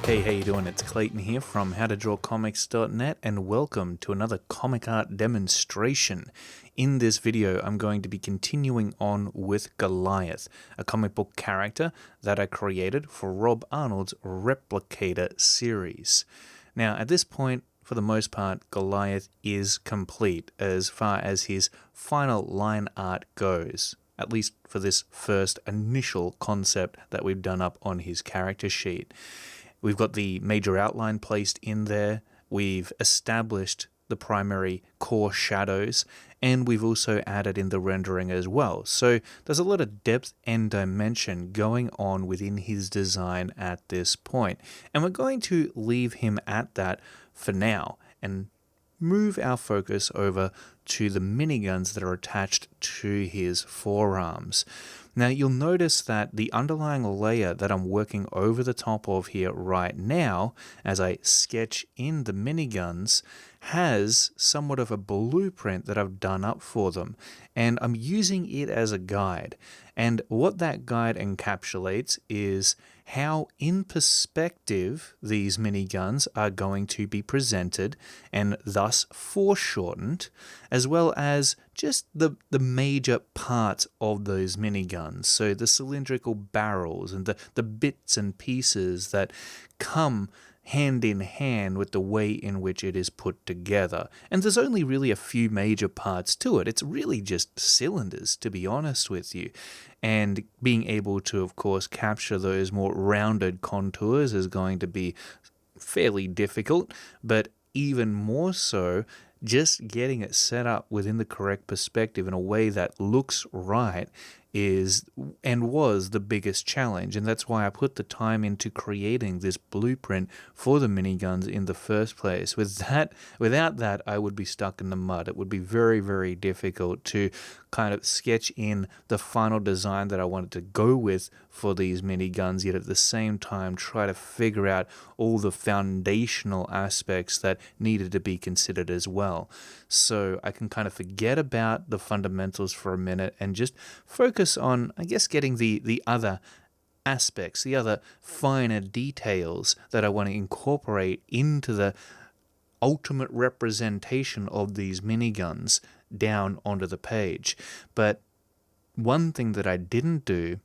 Hey, how you doing? It's Clayton here from howtodrawcomics.net and welcome to another comic art demonstration. In this video, I'm going to be continuing on with Goliath, a comic book character that I created for Rob Arnold's Replicator series. Now, at this point, for the most part, Goliath is complete as far as his final line art goes, at least for this first initial concept that we've done up on his character sheet. We've got the major outline placed in there, we've established the primary core shadows, and we've also added in the rendering as well. So there's a lot of depth and dimension going on within his design at this point. And we're going to leave him at that for now and move our focus over to the miniguns that are attached to his forearms. Now you'll notice that the underlying layer that I'm working over the top of here right now, as I sketch in the miniguns, has somewhat of a blueprint that I've done up for them, and I'm using it as a guide. And what that guide encapsulates is how in perspective these miniguns are going to be presented and thus foreshortened, as well as just the major parts of those miniguns. So the cylindrical barrels and the bits and pieces that come hand in hand with the way in which it is put together. And there's only really a few major parts to it. It's really just cylinders, to be honest with you. And being able to, of course, capture those more rounded contours is going to be fairly difficult, but even more so, just getting it set up within the correct perspective in a way that looks right is and was the biggest challenge, and that's why I put the time into creating this blueprint for the miniguns in the first place. Without that, I would be stuck in the mud. It would be very, very difficult to kind of sketch in the final design that I wanted to go with for these miniguns, yet at the same time try to figure out all the foundational aspects that needed to be considered as well. So I can kind of forget about the fundamentals for a minute and just focus on, I guess, getting the other aspects, the other finer details that I want to incorporate into the ultimate representation of these miniguns down onto the page. But one thing that I didn't do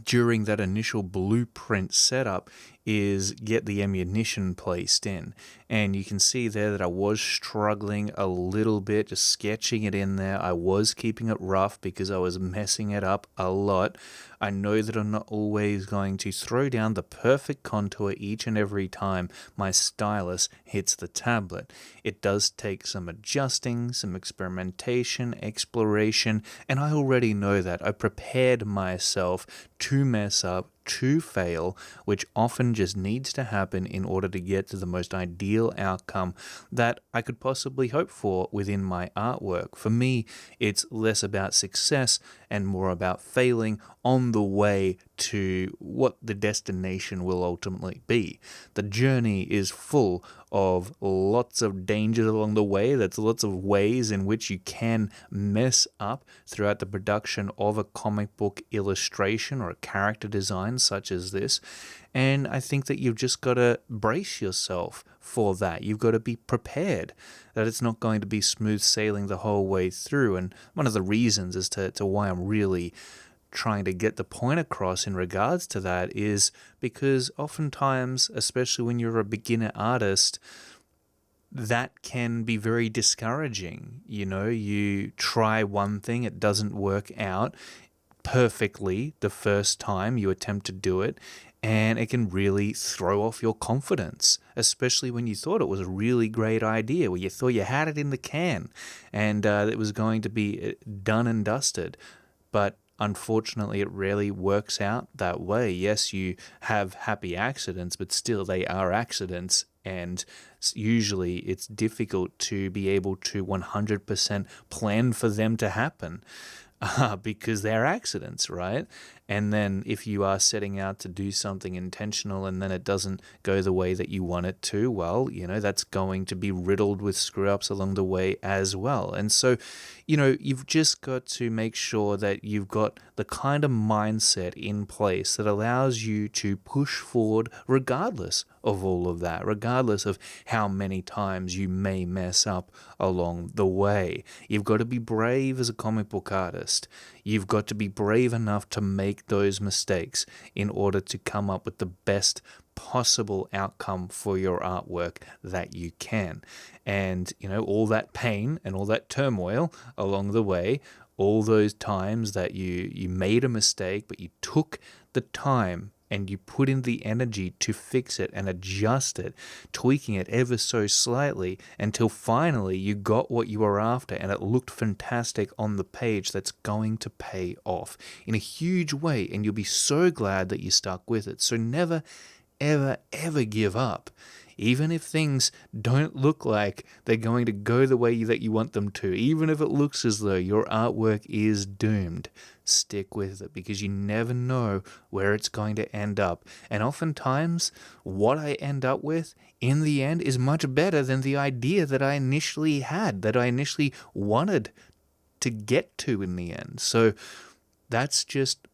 during that initial blueprint setup is get the ammunition placed in. And you can see there that I was struggling a little bit, just sketching it in there. I was keeping it rough because I was messing it up a lot. I know that I'm not always going to throw down the perfect contour each and every time my stylus hits the tablet. It does take some adjusting, some experimentation, exploration, and I already know that. I prepared myself to mess up, to fail, which often just needs to happen in order to get to the most ideal outcome that I could possibly hope for within my artwork. For me, it's less about success and more about failing on the way to what the destination will ultimately be. The journey is full of lots of dangers along the way. That's lots of ways in which you can mess up throughout the production of a comic book illustration or a character design such as this. And I think that you've just got to brace yourself for that. You've got to be prepared that it's not going to be smooth sailing the whole way through. And one of the reasons as to why I'm really trying to get the point across in regards to that is because oftentimes, especially when you're a beginner artist, that can be very discouraging. You know, you try one thing, it doesn't work out perfectly the first time you attempt to do it, and it can really throw off your confidence, especially when you thought it was a really great idea, where you thought you had it in the can and it was going to be done and dusted. But unfortunately, it rarely works out that way. Yes, you have happy accidents, but still they are accidents, and usually it's difficult to be able to 100% plan for them to happen. Because they're accidents, right? And then if you are setting out to do something intentional and then it doesn't go the way that you want it to, well, that's going to be riddled with screw ups along the way as well. And so, you've just got to make sure that you've got the kind of mindset in place that allows you to push forward regardless of all of that, regardless of how many times you may mess up along the way. You've got to be brave as a comic book artist. You've got to be brave enough to make those mistakes in order to come up with the best possible outcome for your artwork that you can. And, all that pain and all that turmoil along the way, all those times that you made a mistake, but you took the time and you put in the energy to fix it and adjust it, tweaking it ever so slightly until finally you got what you were after and it looked fantastic on the page, that's going to pay off in a huge way, and you'll be so glad that you stuck with it. So never, ever, ever give up. Even if things don't look like they're going to go the way that you want them to, even if it looks as though your artwork is doomed, stick with it, because you never know where it's going to end up. And oftentimes, what I end up with in the end is much better than the idea that I initially had, that I initially wanted to get to in the end. So that's just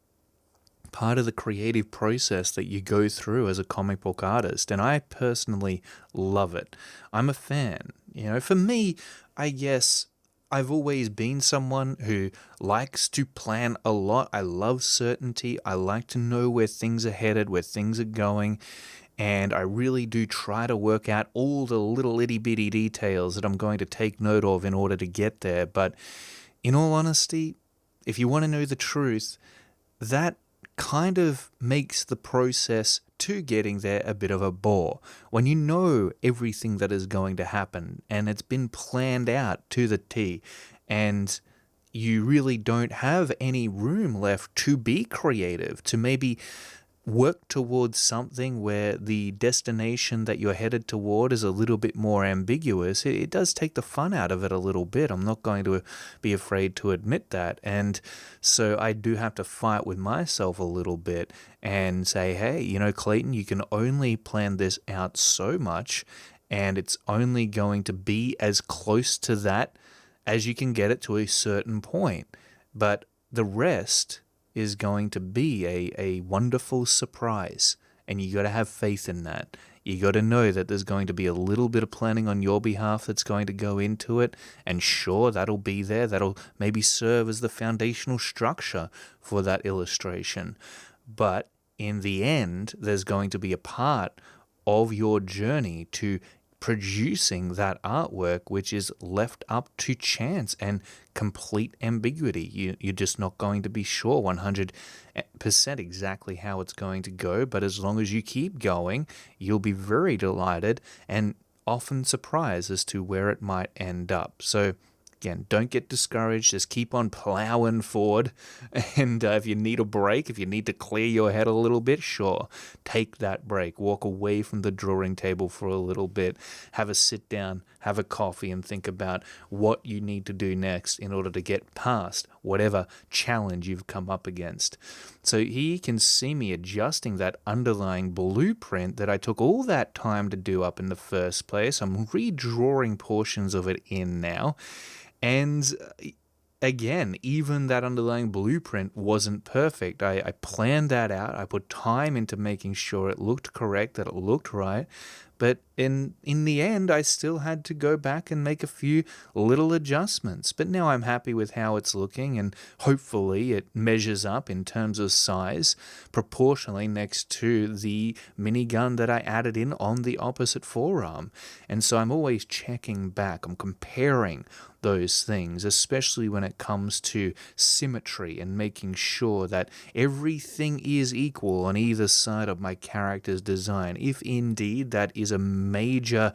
part of the creative process that you go through as a comic book artist, and I personally love it. I'm a fan. For me, I guess I've always been someone who likes to plan a lot. I love certainty. I like to know where things are headed, where things are going, and I really do try to work out all the little itty-bitty details that I'm going to take note of in order to get there. But in all honesty, if you want to know the truth, that kind of makes the process to getting there a bit of a bore. When you know everything that is going to happen and it's been planned out to the T, and you really don't have any room left to be creative, to maybe work towards something where the destination that you're headed toward is a little bit more ambiguous, it does take the fun out of it a little bit. I'm not going to be afraid to admit that. And so I do have to fight with myself a little bit and say, hey, Clayton, you can only plan this out so much, and it's only going to be as close to that as you can get it to a certain point. But the rest is going to be a wonderful surprise, and you got to have faith in that. You got to know that there's going to be a little bit of planning on your behalf that's going to go into it, and sure, that'll be there. That'll maybe serve as the foundational structure for that illustration. But in the end, there's going to be a part of your journey to producing that artwork which is left up to chance and complete ambiguity. You're just not going to be sure 100% exactly how it's going to go, but as long as you keep going, you'll be very delighted and often surprised as to where it might end up. So again, don't get discouraged. Just keep on plowing forward. And if you need a break, if you need to clear your head a little bit, sure, take that break. Walk away from the drawing table for a little bit. Have a sit down, have a coffee, and think about what you need to do next in order to get past whatever challenge you've come up against. So here you can see me adjusting that underlying blueprint that I took all that time to do up in the first place. I'm redrawing portions of it in now. And again, even that underlying blueprint wasn't perfect. I planned that out. I put time into making sure it looked correct, that it looked right. But in the end, I still had to go back and make a few little adjustments. But now I'm happy with how it's looking, and hopefully it measures up in terms of size proportionally next to the minigun that I added in on the opposite forearm. And so I'm always checking back. I'm comparing those things, especially when it comes to symmetry and making sure that everything is equal on either side of my character's design, if indeed that is a major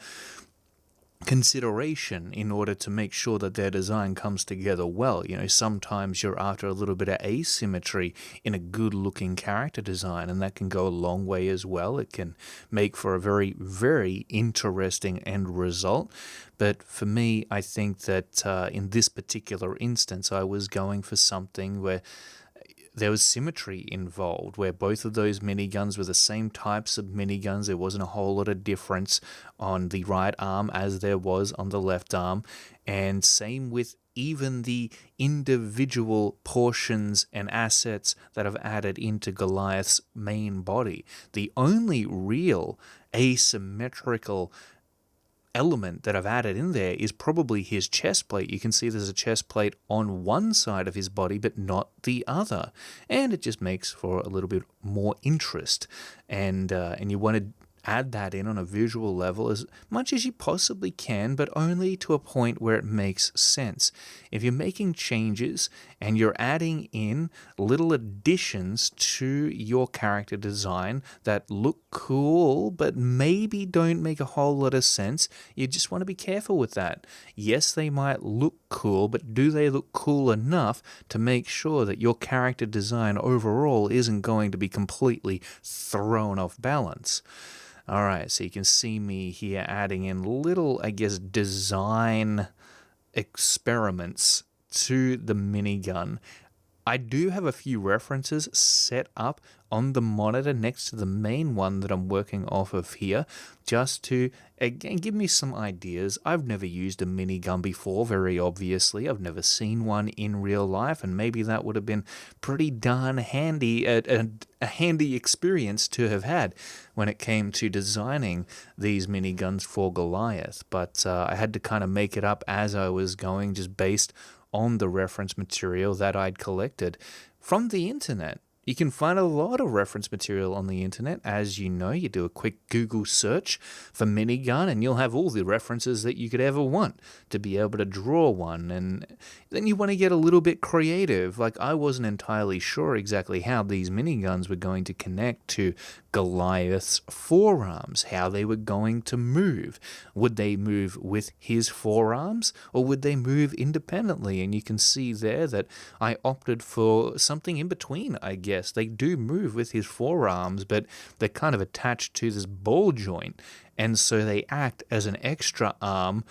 consideration in order to make sure that their design comes together well. Sometimes you're after a little bit of asymmetry in a good looking character design, and that can go a long way as well. It can make for a very, very interesting end result. But for me, I think that in this particular instance, I was going for something where there was symmetry involved where both of those miniguns were the same types of miniguns. There wasn't a whole lot of difference on the right arm as there was on the left arm. And same with even the individual portions and assets that have added into Goliath's main body. The only real asymmetrical element that I've added in there is probably his chest plate. You can see there's a chest plate on one side of his body, but not the other. And it just makes for a little bit more interest. And you want to add that in on a visual level as much as you possibly can, but only to a point where it makes sense. If you're making changes and you're adding in little additions to your character design that look cool, but maybe don't make a whole lot of sense, you just want to be careful with that. Yes, they might look cool, but do they look cool enough to make sure that your character design overall isn't going to be completely thrown off balance? All right, so you can see me here adding in little, I guess, design experiments to the minigun. I do have a few references set up on the monitor next to the main one that I'm working off of here, just to, again, give me some ideas. I've never used a minigun before, very obviously. I've never seen one in real life, and maybe that would have been pretty darn handy, a handy experience to have had when it came to designing these miniguns for Goliath. But I had to kind of make it up as I was going, just based on the reference material that I'd collected from the internet. You can find a lot of reference material on the internet. As you know, you do a quick Google search for minigun and you'll have all the references that you could ever want to be able to draw one. And then you want to get a little bit creative. Like, I wasn't entirely sure exactly how these miniguns were going to connect to Goliath's forearms, how they were going to move. Would they move with his forearms or would they move independently? And you can see there that I opted for something in between, I guess. They do move with his forearms, but they're kind of attached to this ball joint, and so they act as an extra arm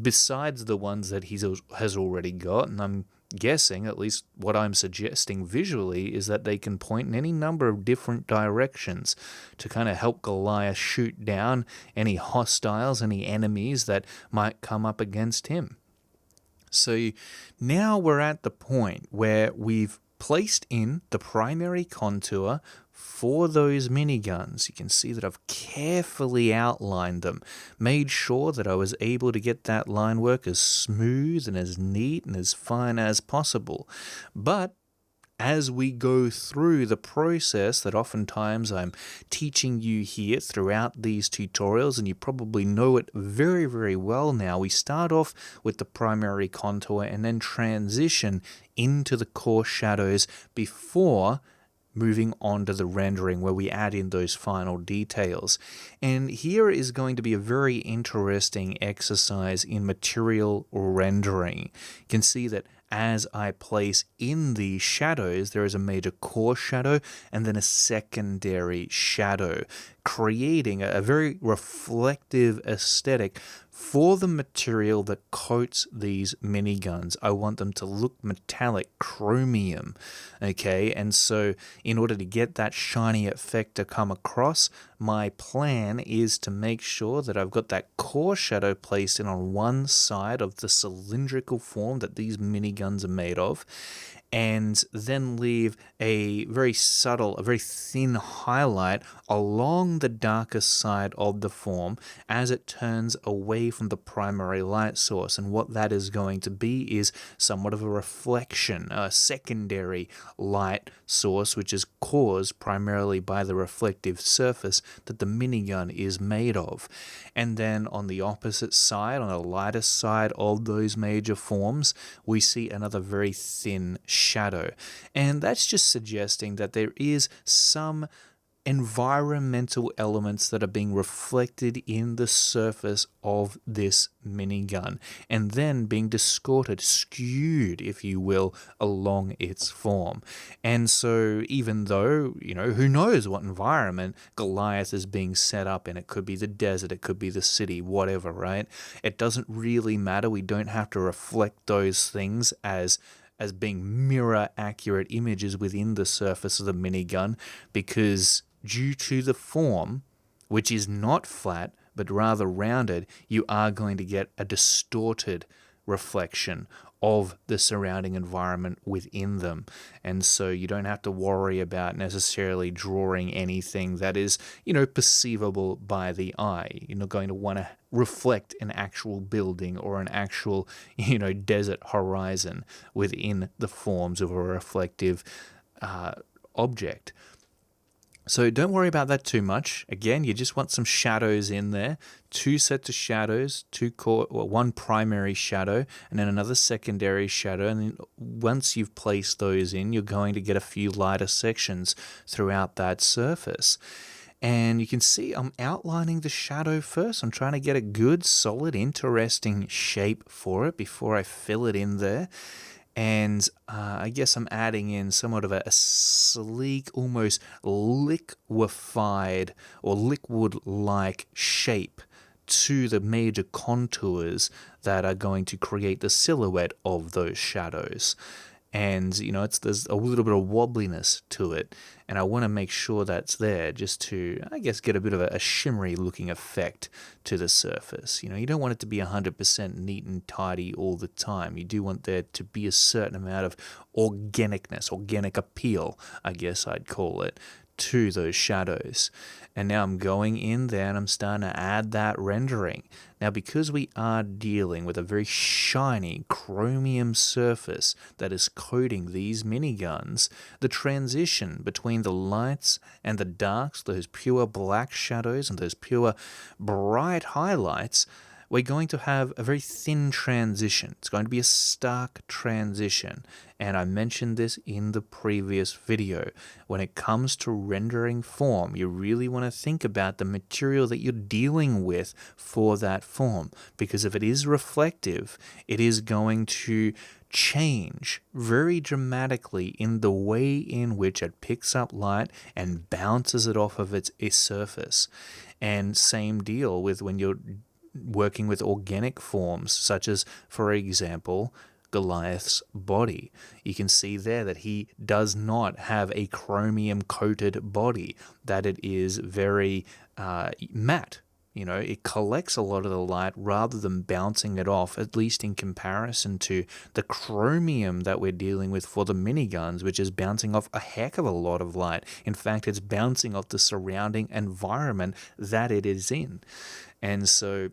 besides the ones that he has already got. And I'm guessing, at least what I'm suggesting visually, is that they can point in any number of different directions to kind of help Goliath shoot down any hostiles, any enemies that might come up against him. So now we're at the point where we've placed in the primary contour for those miniguns. You can see that I've carefully outlined them, made sure that I was able to get that line work as smooth and as neat and as fine as possible. But as we go through the process that oftentimes I'm teaching you here throughout these tutorials, and you probably know it very, very well now, we start off with the primary contour and then transition into the coarse shadows before moving on to the rendering where we add in those final details. And here is going to be a very interesting exercise in material rendering. You can see that as I place in the shadows, there is a major coarse shadow and then a secondary shadow, creating a very reflective aesthetic for the material that coats these miniguns. I want them to look metallic, chromium, okay? And so in order to get that shiny effect to come across, my plan is to make sure that I've got that core shadow placed in on one side of the cylindrical form that these miniguns are made of, and then leave a very subtle, a very thin highlight along the darker side of the form as it turns away from the primary light source. And what that is going to be is somewhat of a reflection, a secondary light source, which is caused primarily by the reflective surface that the minigun is made of. And then on the opposite side, on the lighter side of those major forms, we see another very thin shadow. And that's just suggesting that there is some environmental elements that are being reflected in the surface of this minigun and then being distorted, skewed, if you will, along its form. And so even though, who knows what environment Goliath is being set up in, it could be the desert, it could be the city, whatever, right? It doesn't really matter. We don't have to reflect those things as as being mirror accurate images within the surface of the minigun, because due to the form, which is not flat but rather rounded, you are going to get a distorted reflection of the surrounding environment within them. And so you don't have to worry about necessarily drawing anything that is, perceivable by the eye. You're not going to want to reflect an actual building or an actual, desert horizon within the forms of a reflective object. So don't worry about that too much. Again, you just want some shadows in there. 2 sets of shadows, one primary shadow, and then another secondary shadow. And then once you've placed those in, you're going to get a few lighter sections throughout that surface. And you can see I'm outlining the shadow first. I'm trying to get a good, solid, interesting shape for it before I fill it in there. And I guess I'm adding in somewhat of a sleek, almost liquefied or liquid-like shape to the major contours that are going to create the silhouette of those shadows. And, there's a little bit of wobbliness to it. And I want to make sure that's there just to, I guess, get a bit of a shimmery looking effect to the surface. You don't want it to be 100% neat and tidy all the time. You do want there to be a certain amount of organicness, organic appeal, I guess I'd call it, to those shadows. And now I'm going in there and I'm starting to add that rendering. Now, because we are dealing with a very shiny chromium surface that is coating these miniguns, the transition between the lights and the darks, those pure black shadows and those pure bright highlights, we're going to have a very thin transition. It's going to be a stark transition. And I mentioned this in the previous video. When it comes to rendering form, you really want to think about the material that you're dealing with for that form. Because if it is reflective, it is going to change very dramatically in the way in which it picks up light and bounces it off of its surface. And same deal with when you're working with organic forms, such as, for example, Goliath's body. You can see there that he does not have a chromium-coated body, that it is very matte. It collects a lot of the light rather than bouncing it off, at least in comparison to the chromium that we're dealing with for the miniguns, which is bouncing off a heck of a lot of light. In fact, it's bouncing off the surrounding environment that it is in. And so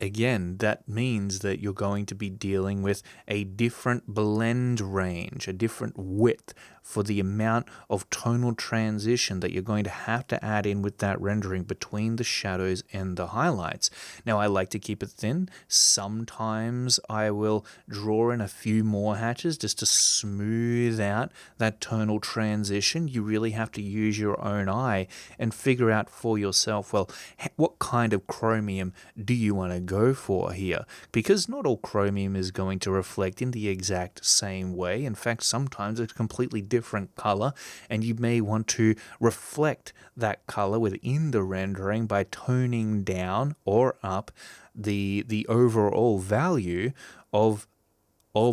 again, that means that you're going to be dealing with a different blend range, a different width for the amount of tonal transition that you're going to have to add in with that rendering between the shadows and the highlights. Now, I like to keep it thin. Sometimes I will draw in a few more hatches just to smooth out that tonal transition. You really have to use your own eye and figure out for yourself, well, what kind of chromium do you want to go for here? Because not all chromium is going to reflect in the exact same way. In fact, sometimes it's completely different color, and you may want to reflect that color within the rendering by toning down or up the overall value of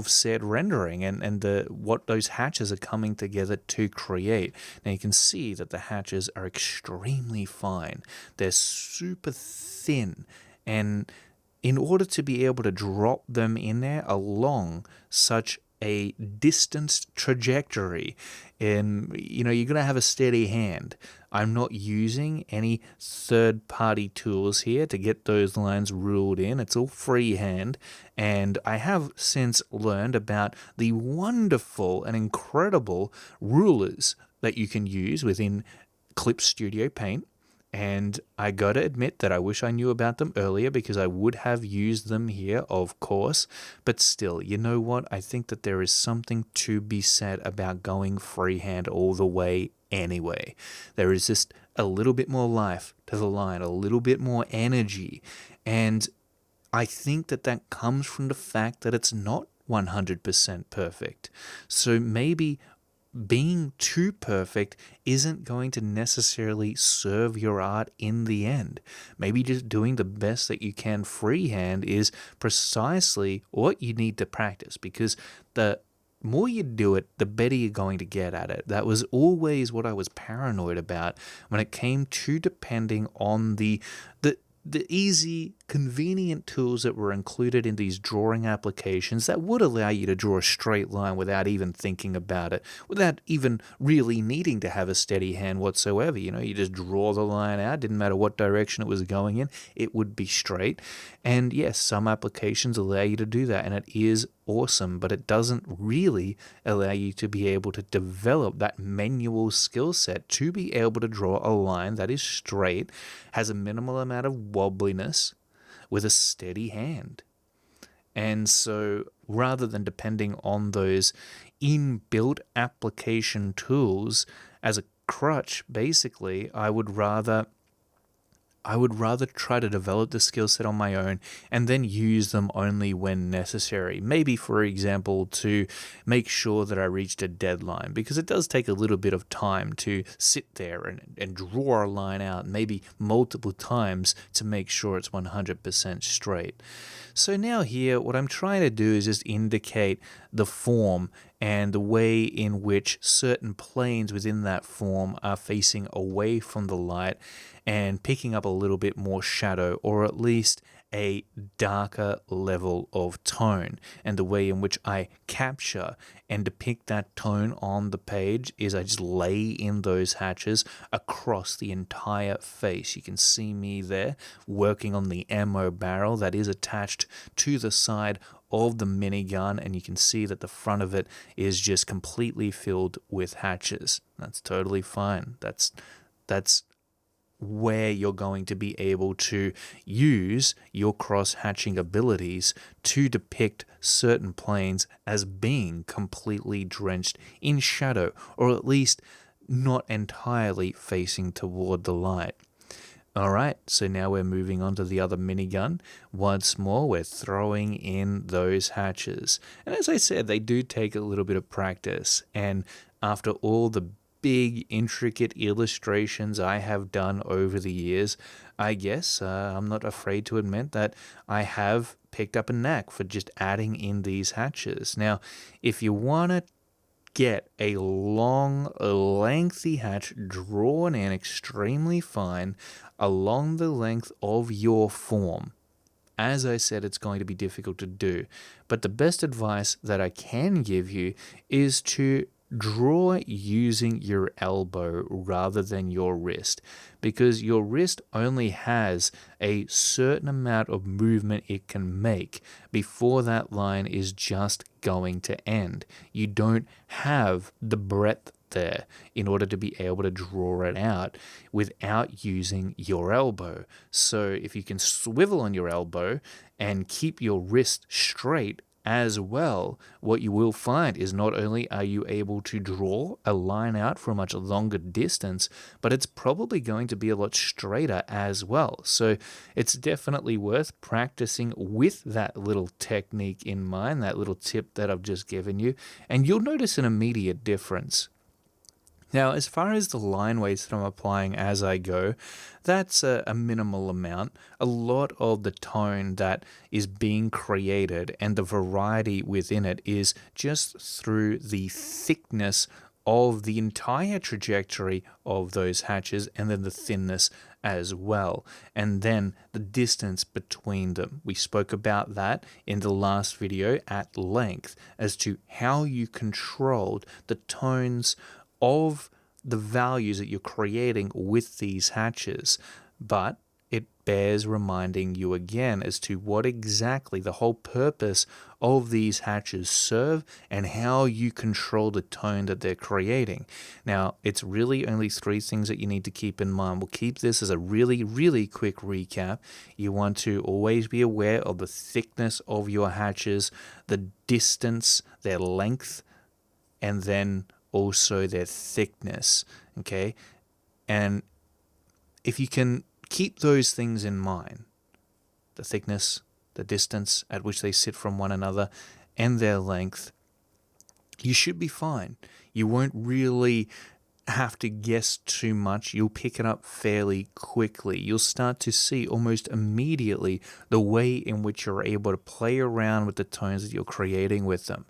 said rendering and what those hatches are coming together to create. Now you can see that the hatches are extremely fine. They're super thin, and in order to be able to drop them in there along such a distanced trajectory, and you're going to have a steady hand. I'm not using any third-party tools here to get those lines ruled in. It's all freehand, and I have since learned about the wonderful and incredible rulers that you can use within Clip Studio Paint. And I gotta admit that I wish I knew about them earlier, because I would have used them here, of course. But still, you know what? I think that there is something to be said about going freehand all the way anyway. There is just a little bit more life to the line, a little bit more energy. And I think that that comes from the fact that it's not 100% perfect. So maybe being too perfect isn't going to necessarily serve your art in the end. Maybe just doing the best that you can freehand is precisely what you need to practice, because the more you do it, the better you're going to get at it. That was always what I was paranoid about when it came to depending on the easy, convenient tools that were included in these drawing applications that would allow you to draw a straight line without even thinking about it, without even really needing to have a steady hand whatsoever. You just draw the line out, didn't matter what direction it was going in, it would be straight. And yes, some applications allow you to do that, and it is awesome, but it doesn't really allow you to be able to develop that manual skill set to be able to draw a line that is straight, has a minimal amount of wobbliness, with a steady hand. And so rather than depending on those inbuilt application tools as a crutch, basically, I would rather try to develop the skill set on my own and then use them only when necessary. Maybe, for example, to make sure that I reached a deadline, because it does take a little bit of time to sit there and draw a line out, maybe multiple times, to make sure it's 100% straight. So now here, what I'm trying to do is just indicate the form and the way in which certain planes within that form are facing away from the light and picking up a little bit more shadow, or at least a darker level of tone. And the way in which I capture and depict that tone on the page is I just lay in those hatches across the entire face. You can see me there working on the ammo barrel that is attached to the side of the minigun, and you can see that the front of it is just completely filled with hatches. That's totally fine. That's where you're going to be able to use your cross-hatching abilities to depict certain planes as being completely drenched in shadow, or at least not entirely facing toward the light. Alright, so now we're moving on to the other minigun. Once more, we're throwing in those hatches. And as I said, they do take a little bit of practice, and after all the big, intricate illustrations I have done over the years, I guess I'm not afraid to admit that I have picked up a knack for just adding in these hatches. Now, if you want to get a long, lengthy hatch drawn in extremely fine along the length of your form, as I said, it's going to be difficult to do. But the best advice that I can give you is to draw using your elbow rather than your wrist, because your wrist only has a certain amount of movement it can make before that line is just going to end. You don't have the breadth there in order to be able to draw it out without using your elbow. So if you can swivel on your elbow and keep your wrist straight as well, what you will find is not only are you able to draw a line out for a much longer distance, but it's probably going to be a lot straighter as well. So it's definitely worth practicing with that little technique in mind, that little tip that I've just given you, and you'll notice an immediate difference. Now, as far as the line weights that I'm applying as I go, that's a minimal amount. A lot of the tone that is being created and the variety within it is just through the thickness of the entire trajectory of those hatches, and then the thinness as well, and then the distance between them. We spoke about that in the last video at length as to how you controlled the tones of the values that you're creating with these hatches. But it bears reminding you again as to what exactly the whole purpose of these hatches serve and how you control the tone that they're creating. Now, it's really only 3 things that you need to keep in mind. We'll keep this as a really, really quick recap. You want to always be aware of the thickness of your hatches, the distance, their length, and then also their thickness, okay? And if you can keep those things in mind, the thickness, the distance at which they sit from one another, and their length, you should be fine. You won't really have to guess too much. You'll pick it up fairly quickly. You'll start to see almost immediately the way in which you're able to play around with the tones that you're creating with them.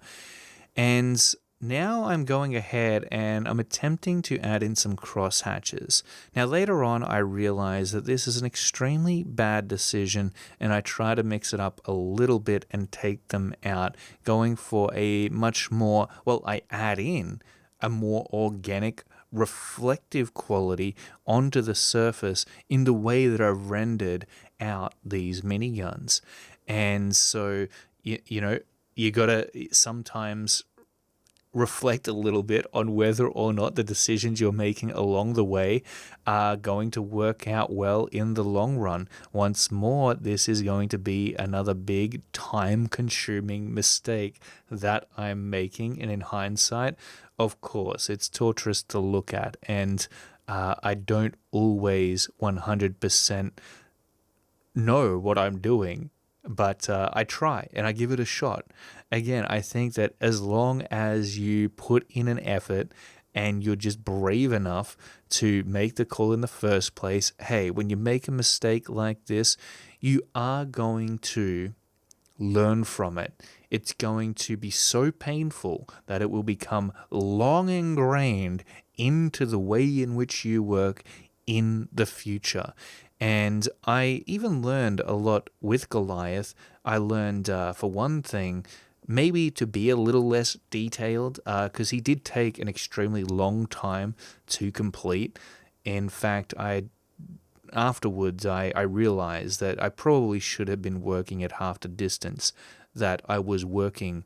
And now I'm going ahead and I'm attempting to add in some cross hatches. Now later on I realize that this is an extremely bad decision, and I try to mix it up a little bit and take them out, going for a much more, well, I add in a more organic, reflective quality onto the surface in the way that I've rendered out these miniguns. And so, you know, you gotta sometimes reflect a little bit on whether or not the decisions you're making along the way are going to work out well in the long run. Once more, this is going to be another big time-consuming mistake that I'm making, and in hindsight, of course, it's torturous to look at, and I don't always 100% know what I'm doing, but I try and I give it a shot. Again, I think that as long as you put in an effort and you're just brave enough to make the call in the first place, hey, when you make a mistake like this, you are going to learn from it. It's going to be so painful that it will become long ingrained into the way in which you work in the future. And I even learned a lot with Goliath. I learned, for one thing, maybe to be a little less detailed, because he did take an extremely long time to complete. In fact, afterwards I realized that I probably should have been working at half the distance that I was working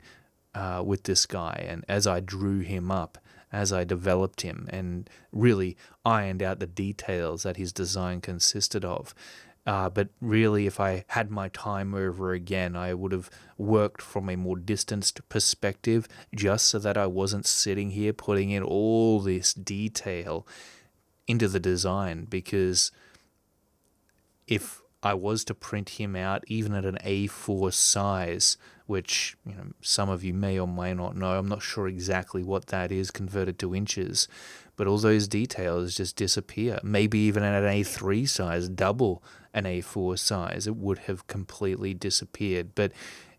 with this guy. And as I drew him up, as I developed him and really ironed out the details that his design consisted of. But really, if I had my time over again, I would have worked from a more distanced perspective, just so that I wasn't sitting here putting in all this detail into the design. Because if I was to print him out even at an A4 size, which some of you may or may not know, I'm not sure exactly what that is converted to inches, but all those details just disappear. Maybe even at an A3 size, double an A4 size, it would have completely disappeared. But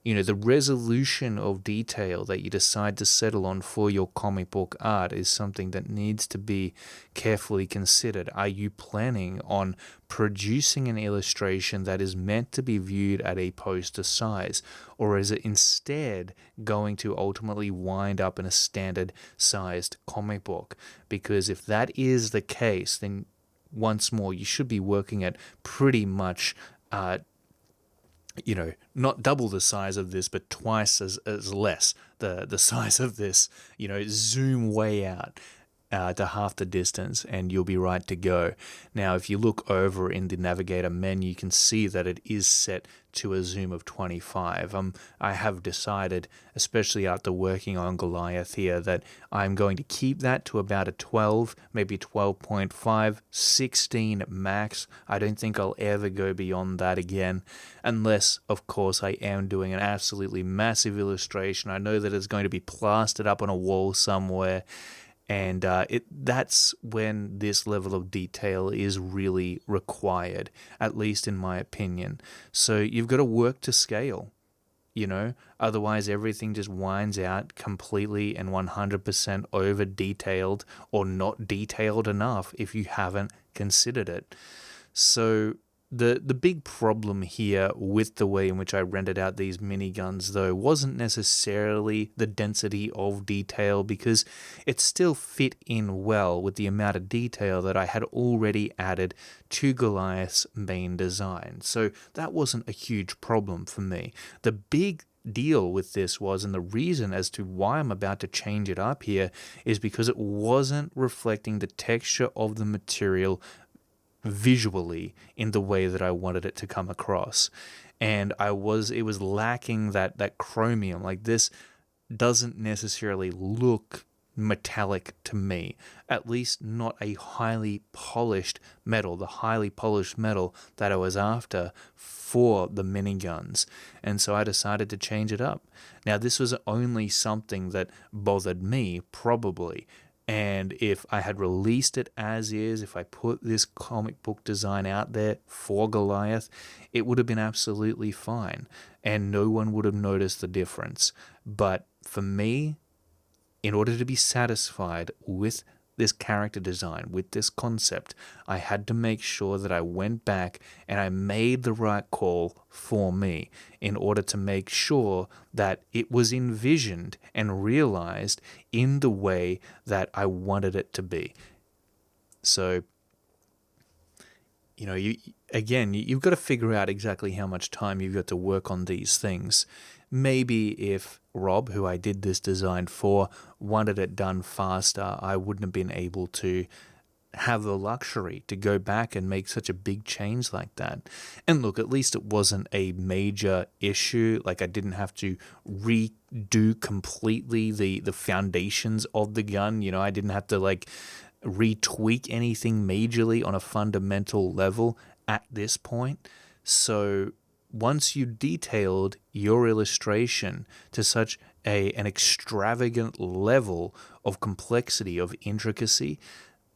the resolution of detail that you decide to settle on for your comic book art is something that needs to be carefully considered. Are you planning on producing an illustration that is meant to be viewed at a poster size, or is it instead going to ultimately wind up in a standard sized comic book? Because if that is the case, then once more, you should be working at pretty much not double the size of this, but twice as less the size of this. Zoom way out to half the distance and you'll be right to go. Now, if you look over in the navigator menu, you can see that it is set to a zoom of 25. I have decided, especially after working on Goliath here, that I'm going to keep that to about a 12, maybe 12.5, 16 max. I don't think I'll ever go beyond that again, unless, of course, I am doing an absolutely massive illustration. I know that it's going to be plastered up on a wall somewhere, and that's when this level of detail is really required, at least in my opinion. So you've got to work to scale, otherwise everything just winds out completely and 100% over detailed, or not detailed enough if you haven't considered it. So the big problem here with the way in which I rendered out these miniguns, though, wasn't necessarily the density of detail, because it still fit in well with the amount of detail that I had already added to Goliath's main design. So that wasn't a huge problem for me. The big deal with this was, and the reason as to why I'm about to change it up here, is because it wasn't reflecting the texture of the material visually in the way that I wanted it to come across. And it was lacking that chromium. Like, this doesn't necessarily look metallic to me, at least not a highly polished metal, the highly polished metal that I was after for the miniguns. And so I decided to change it up. Now, this was only something that bothered me, probably. And if I had released it as is, if I put this comic book design out there for Goliath, it would have been absolutely fine, and no one would have noticed the difference. But for me, in order to be satisfied with this character design, with this concept, I had to make sure that I went back and I made the right call for me in order to make sure that it was envisioned and realized in the way that I wanted it to be. So, you've got to figure out exactly how much time you've got to work on these things. Maybe if Rob, who I did this design for, wanted it done faster, I wouldn't have been able to have the luxury to go back and make such a big change like that. And look, at least it wasn't a major issue. Like, I didn't have to redo completely the foundations of the gun. I didn't have to retweak anything majorly on a fundamental level at this point. So once you detailed your illustration to such an extravagant level of complexity, of intricacy,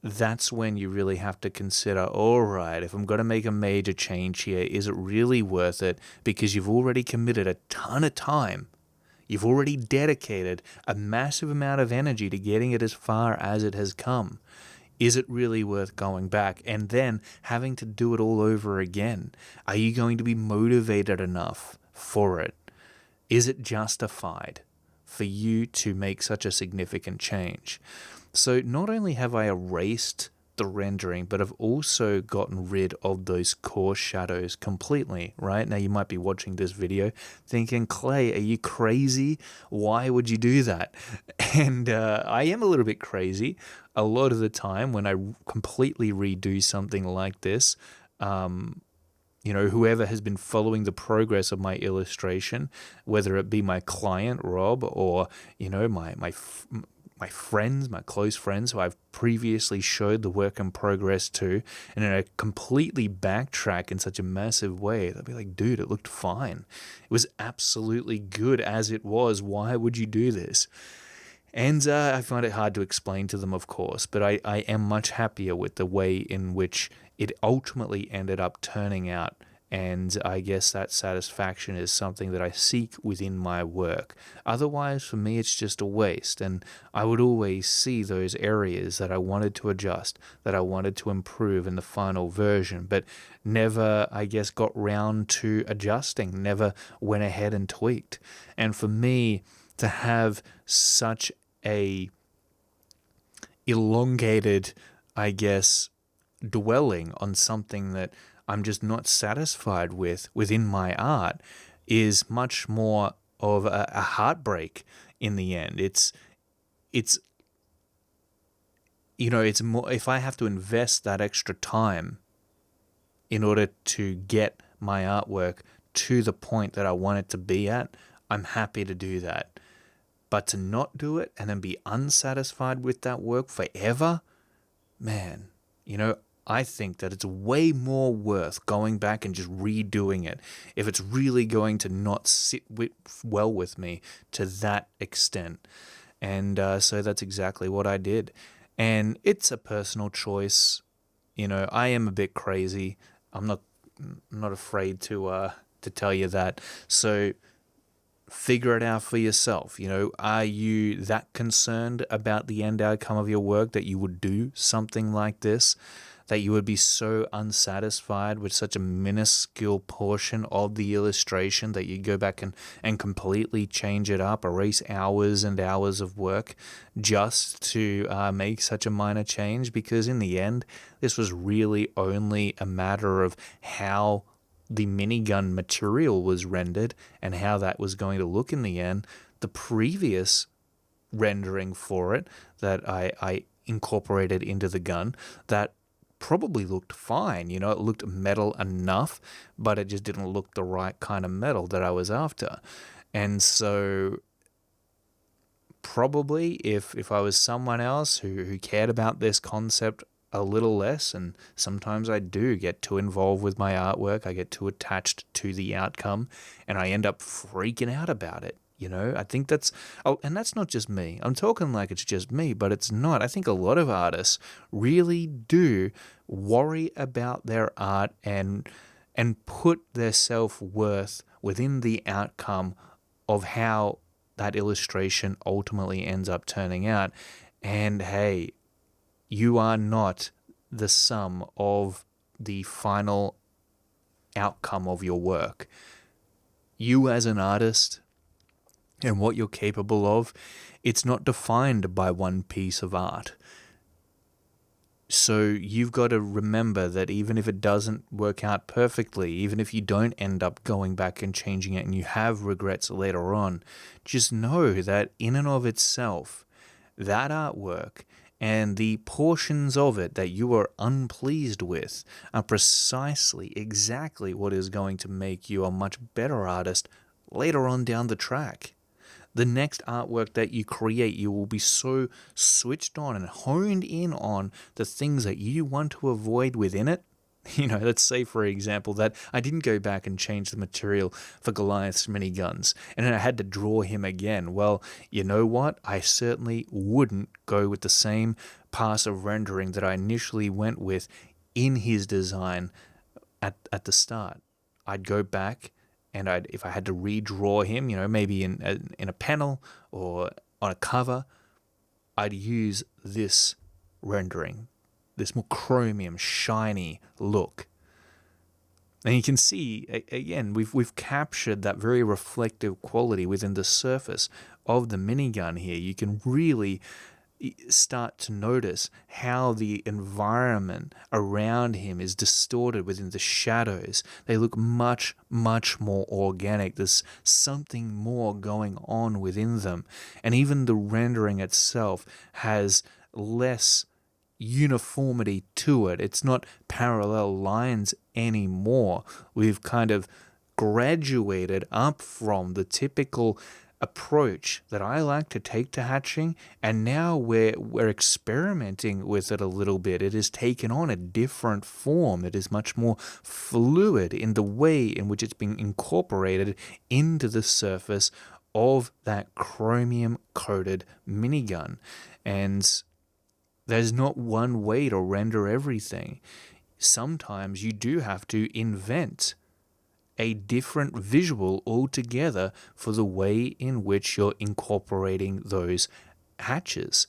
that's when you really have to consider, all right, if I'm going to make a major change here, is it really worth it? Because you've already committed a ton of time. You've already dedicated a massive amount of energy to getting it as far as it has come. Is it really worth going back and then having to do it all over again? Are you going to be motivated enough for it? Is it justified for you to make such a significant change? So not only have I erased the rendering, but I've also gotten rid of those coarse shadows completely, right? Now you might be watching this video thinking, Clay, are you crazy? Why would you do that? And I am a little bit crazy. A lot of the time when I completely redo something like this, whoever has been following the progress of my illustration, whether it be my client, Rob, or, my friends, my close friends who I've previously showed the work in progress to, and I completely backtrack in such a massive way, they'll be like, dude, it looked fine. It was absolutely good as it was. Why would you do this? And I find it hard to explain to them, of course, but I am much happier with the way in which it ultimately ended up turning out. And I guess that satisfaction is something that I seek within my work. Otherwise, for me, it's just a waste. And I would always see those areas that I wanted to adjust, that I wanted to improve in the final version, but never, I guess, got round to adjusting, never went ahead and tweaked. And for me, to have such a elongated, I guess, dwelling on something that I'm just not satisfied with within my art is much more of a heartbreak in the end. It's more, if I have to invest that extra time in order to get my artwork to the point that I want it to be at, I'm happy to do that. But to not do it and then be unsatisfied with that work forever, man, I think that it's way more worth going back and just redoing it if it's really going to not sit well with me to that extent. And so that's exactly what I did. And it's a personal choice. I am a bit crazy. I'm not afraid to tell you that. So figure it out for yourself. Are you that concerned about the end outcome of your work that you would do something like this? That you would be so unsatisfied with such a minuscule portion of the illustration that you go back and completely change it up, erase hours and hours of work just to make such a minor change? Because in the end, this was really only a matter of how the minigun material was rendered and how that was going to look in the end. The previous rendering for it that I incorporated into the gun, that probably looked fine. It looked metal enough, but it just didn't look the right kind of metal that I was after. And so probably if I was someone else who cared about this concept a little less, and sometimes I do get too involved with my artwork, I get too attached to the outcome, and I end up freaking out about it. I think and that's not just me. I'm talking like it's just me, but it's not. I think a lot of artists really do worry about their art and put their self-worth within the outcome of how that illustration ultimately ends up turning out. And hey, you are not the sum of the final outcome of your work. You as an artist and what you're capable of, it's not defined by one piece of art. So you've got to remember that even if it doesn't work out perfectly, even if you don't end up going back and changing it and you have regrets later on, just know that in and of itself, that artwork and the portions of it that you are unpleased with are precisely exactly what is going to make you a much better artist later on down the track. The next artwork that you create, you will be so switched on and honed in on the things that you want to avoid within it. Let's say, for example, that I didn't go back and change the material for Goliath's miniguns, and I had to draw him again. Well, you know what? I certainly wouldn't go with the same pass of rendering that I initially went with in his design at the start. I'd go back, and if I had to redraw him, maybe in a panel or on a cover, I'd use this rendering, this more chromium, shiny look. And you can see, again, we've captured that very reflective quality within the surface of the minigun here. You can really start to notice how the environment around him is distorted within the shadows. They look much, much more organic. There's something more going on within them. And even the rendering itself has less uniformity to it. It's not parallel lines anymore. We've kind of graduated up from the typical approach that I like to take to hatching, and now we're experimenting with it a little bit. It has taken on a different form. It is much more fluid in the way in which it's being incorporated into the surface of that chromium coated minigun. And there's not one way to render everything. Sometimes you do have to invent a different visual altogether for the way in which you're incorporating those hatches.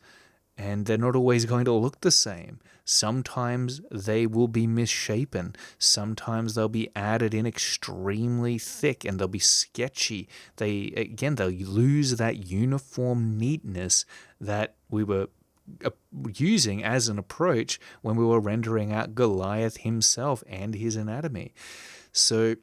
And they're not always going to look the same. Sometimes they will be misshapen. Sometimes they'll be added in extremely thick and they'll be sketchy. They'll lose that uniform neatness that we were using as an approach when we were rendering out Goliath himself and his anatomy. So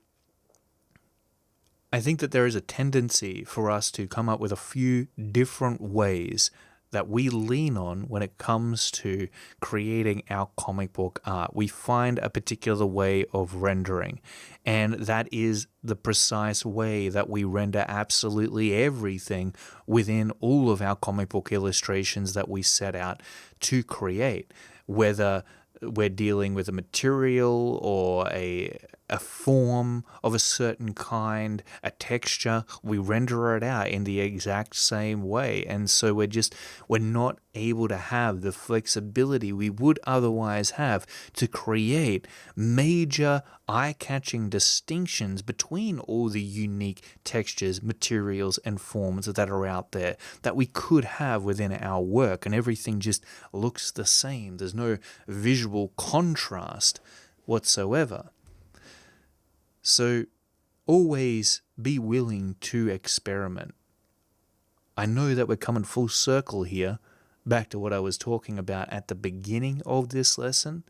I think that there is a tendency for us to come up with a few different ways that we lean on when it comes to creating our comic book art. We find a particular way of rendering, and that is the precise way that we render absolutely everything within all of our comic book illustrations that we set out to create, whether we're dealing with a material or a form of a certain kind, a texture, we render it out in the exact same way. And so we're not able to have the flexibility we would otherwise have to create major eye-catching distinctions between all the unique textures, materials, and forms that are out there that we could have within our work, and everything just looks the same. There's no visual contrast whatsoever. So always be willing to experiment. I know that we're coming full circle here, back to what I was talking about at the beginning of this lesson,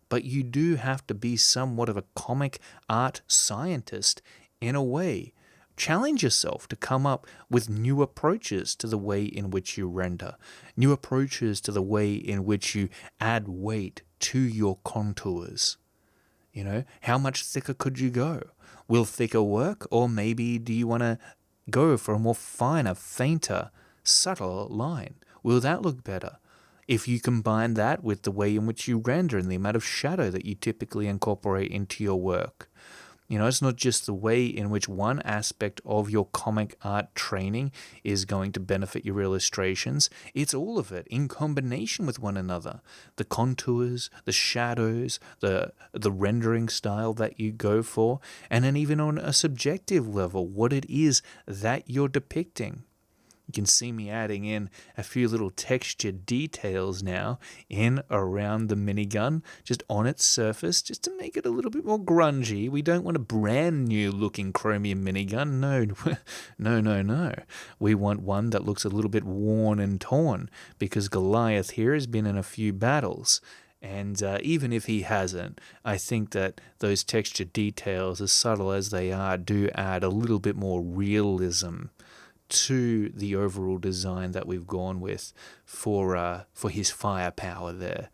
but you do have to be somewhat of a comic art scientist in a way. Challenge yourself to come up with new approaches to the way in which you render, new approaches to the way in which you add weight to your contours. How much thicker could you go? Will thicker work? Or maybe do you want to go for a more finer, fainter, subtle line? Will that look better? If you combine that with the way in which you render and the amount of shadow that you typically incorporate into your work. It's not just the way in which one aspect of your comic art training is going to benefit your illustrations. It's all of it in combination with one another. The contours, the shadows, the rendering style that you go for, and then even on a subjective level, what it is that you're depicting. You can see me adding in a few little texture details now in around the minigun, just on its surface, just to make it a little bit more grungy. We don't want a brand new looking chromium minigun. No, no. We want one that looks a little bit worn and torn, because Goliath here has been in a few battles. And even if he hasn't, I think that those texture details, as subtle as they are, do add a little bit more realism to the overall design that we've gone with for his firepower there.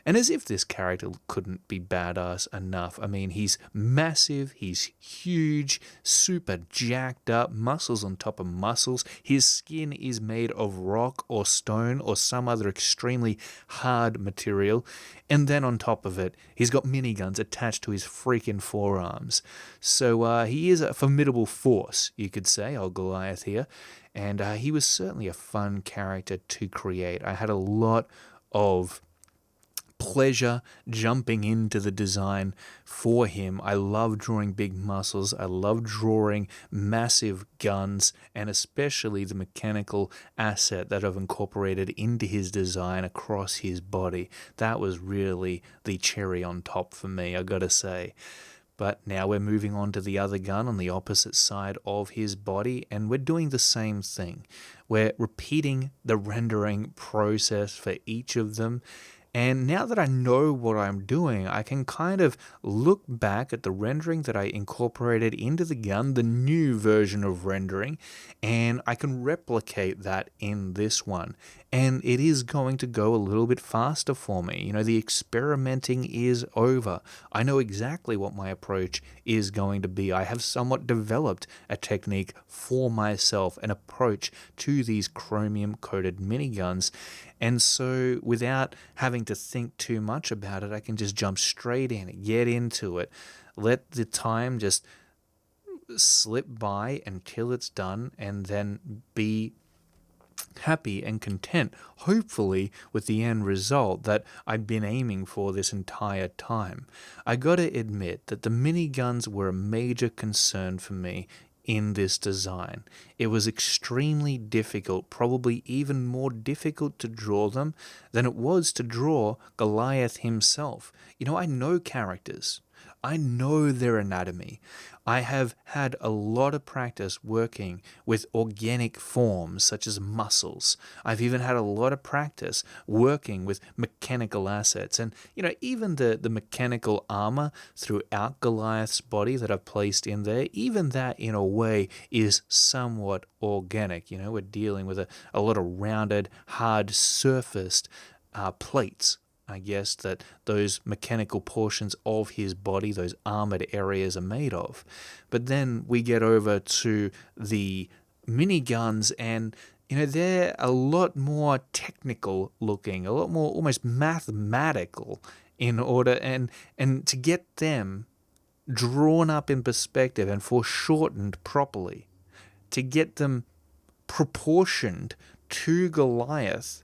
And as if this character couldn't be badass enough. I mean, he's massive, he's huge, super jacked up, muscles on top of muscles. His skin is made of rock or stone or some other extremely hard material. And then on top of it, he's got miniguns attached to his freaking forearms. So he is a formidable force, you could say, old Goliath here. And he was certainly a fun character to create. I had a lot of pleasure jumping into the design for him. I love drawing big muscles. I love drawing massive guns, and especially the mechanical asset that I've incorporated into his design across his body. That was really the cherry on top for me, I gotta say. But now we're moving on to the other gun on the opposite side of his body, and we're doing the same thing. We're repeating the rendering process for each of them. And now that I know what I'm doing, I can kind of look back at the rendering that I incorporated into the gun, the new version of rendering, and I can replicate that in this one. And it is going to go a little bit faster for me. You know, the experimenting is over. I know exactly what my approach is going to be. I have somewhat developed a technique for myself, an approach to these chromium-coated miniguns. And so without having to think too much about it, I can just jump straight in, get into it, let the time just slip by until it's done, and then be happy and content, hopefully, with the end result that I've been aiming for this entire time. I gotta admit that the miniguns were a major concern for me in this design. It was extremely difficult, probably even more difficult to draw them than it was to draw Goliath himself. You know, I know characters. I know their anatomy. I have had a lot of practice working with organic forms such as muscles. I've even had a lot of practice working with mechanical assets. And, you know, even the mechanical armor throughout Goliath's body that I've placed in there, even that in a way is somewhat organic. You know, we're dealing with a lot of rounded, hard surfaced plates, I guess, that those mechanical portions of his body, those armored areas, are made of. But then we get over to the miniguns, and you know, they're a lot more technical looking, a lot more almost mathematical in order, and to get them drawn up in perspective and foreshortened properly, to get them proportioned to Goliath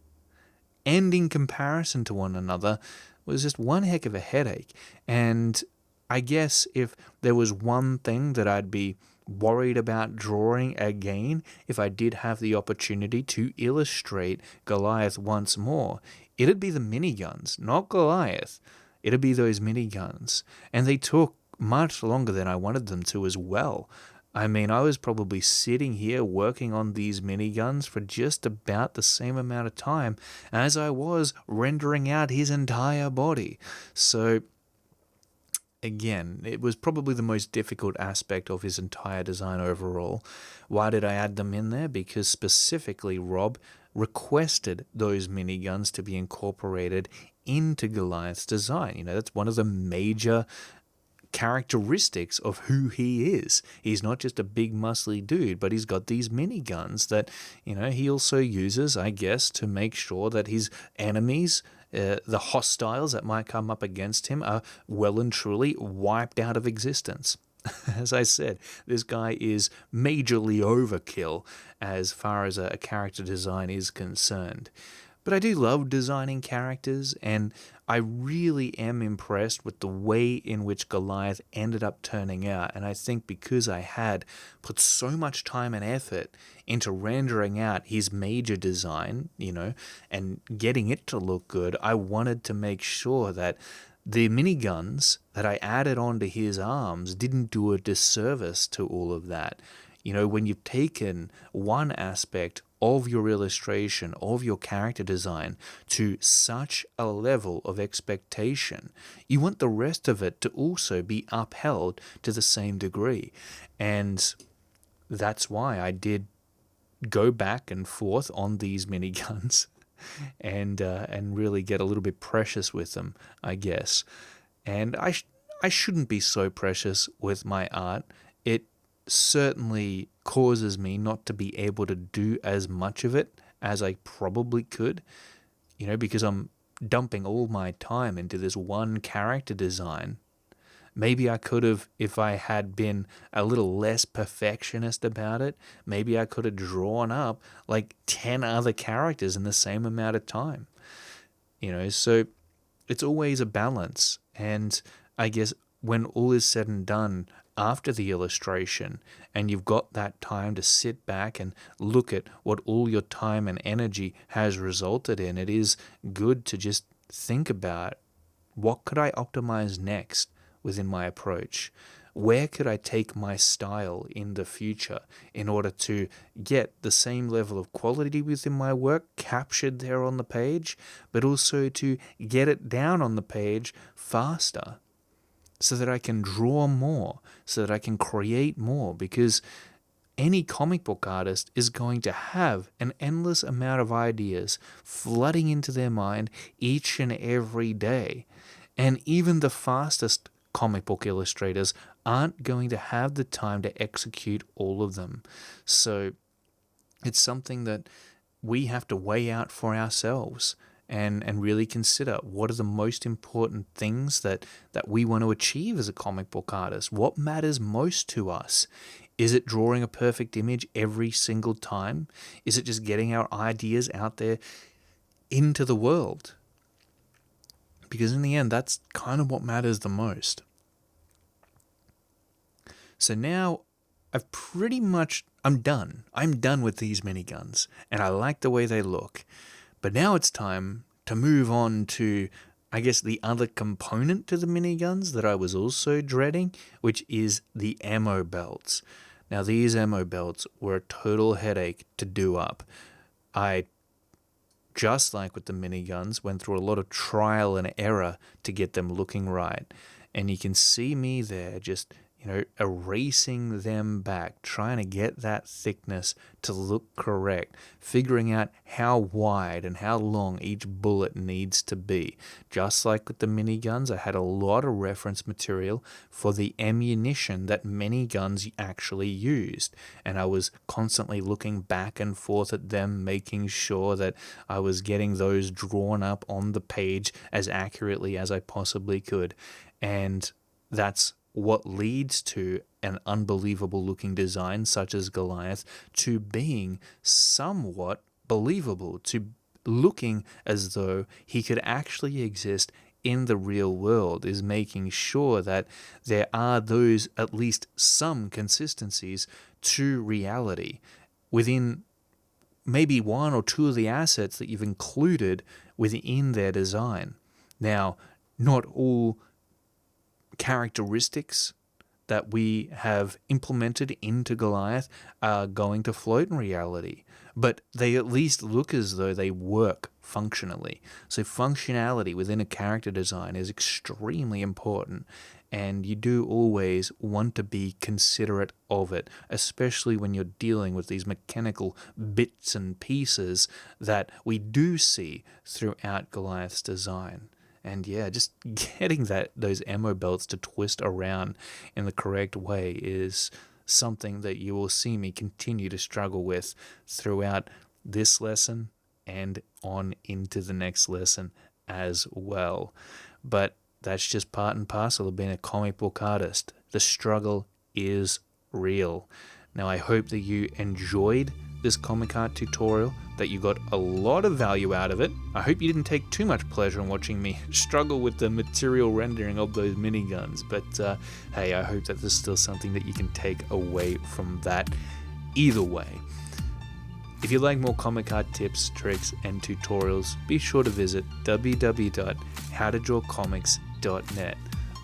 and in comparison to one another was just one heck of a headache. And I guess if there was one thing that I'd be worried about drawing again, if I did have the opportunity to illustrate Goliath once more, it'd be the miniguns, not Goliath. It'd be those miniguns. And they took much longer than I wanted them to as well. I mean, I was probably sitting here working on these miniguns for just about the same amount of time as I was rendering out his entire body. So, again, it was probably the most difficult aspect of his entire design overall. Why did I add them in there? Because specifically Rob requested those miniguns to be incorporated into Goliath's design. You know, that's one of the major characteristics of who he is. He's not just a big muscly dude, but he's got these miniguns that, you know, he also uses, I guess, to make sure that his enemies, the hostiles that might come up against him, are well and truly wiped out of existence. As I said, this guy is majorly overkill as far as a character design is concerned. But I do love designing characters, and I really am impressed with the way in which Goliath ended up turning out. And I think because I had put so much time and effort into rendering out his major design, and getting it to look good, I wanted to make sure that the miniguns that I added onto his arms didn't do a disservice to all of that. When you've taken one aspect of your illustration, of your character design, to such a level of expectation, you want the rest of it to also be upheld to the same degree. And that's why I did go back and forth on these miniguns and really get a little bit precious with them, I guess. And I shouldn't be so precious with my art. It certainly causes me not to be able to do as much of it as I probably could, because I'm dumping all my time into this one character design. Maybe I could have, if I had been a little less perfectionist about it, maybe I could have drawn up like 10 other characters in the same amount of time. So it's always a balance. And I guess when all is said and done after the illustration, and you've got that time to sit back and look at what all your time and energy has resulted in, it is good to just think about, what could I optimize next within my approach? Where could I take my style in the future in order to get the same level of quality within my work captured there on the page, but also to get it down on the page faster so that I can draw more, so that I can create more? Because any comic book artist is going to have an endless amount of ideas flooding into their mind each and every day. And even the fastest comic book illustrators aren't going to have the time to execute all of them. So it's something that we have to weigh out for ourselves and really consider, what are the most important things that we want to achieve as a comic book artist? What matters most to us? Is it drawing a perfect image every single time? Is it just getting our ideas out there into the world? Because in the end, that's kind of what matters the most. So now I'm done. I'm done with these miniguns, and I like the way they look. But now it's time to move on to, I guess, the other component to the miniguns that I was also dreading, which is the ammo belts. Now, these ammo belts were a total headache to do up. I, just like with the miniguns, went through a lot of trial and error to get them looking right. And you can see me there just erasing them back, trying to get that thickness to look correct, figuring out how wide and how long each bullet needs to be. Just like with the miniguns, I had a lot of reference material for the ammunition that miniguns actually used, and I was constantly looking back and forth at them, making sure that I was getting those drawn up on the page as accurately as I possibly could. And that's what leads to an unbelievable looking design such as Goliath to being somewhat believable, to looking as though he could actually exist in the real world, is making sure that there are those, at least some consistencies to reality within maybe one or two of the assets that you've included within their design. Now, not all characteristics that we have implemented into Goliath are going to float in reality, but they at least look as though they work functionally. So functionality within a character design is extremely important, and you do always want to be considerate of it, especially when you're dealing with these mechanical bits and pieces that we do see throughout Goliath's design. And yeah, just getting those ammo belts to twist around in the correct way is something that you will see me continue to struggle with throughout this lesson and on into the next lesson as well. But that's just part and parcel of being a comic book artist. The struggle is real. Now I hope that you enjoyed this comic art tutorial, that you got a lot of value out of it. I hope you didn't take too much pleasure in watching me struggle with the material rendering of those miniguns, but hey, I hope that there's still something that you can take away from that either way. If you like more comic art tips, tricks, and tutorials, be sure to visit www.howtodrawcomics.net.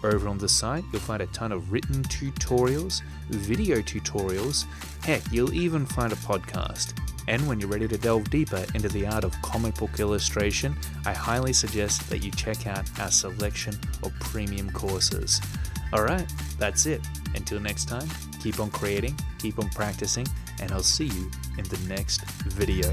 Over on the site, you'll find a ton of written tutorials, video tutorials, heck, you'll even find a podcast. And when you're ready to delve deeper into the art of comic book illustration, I highly suggest that you check out our selection of premium courses. Alright, that's it. Until next time, keep on creating, keep on practicing, and I'll see you in the next video.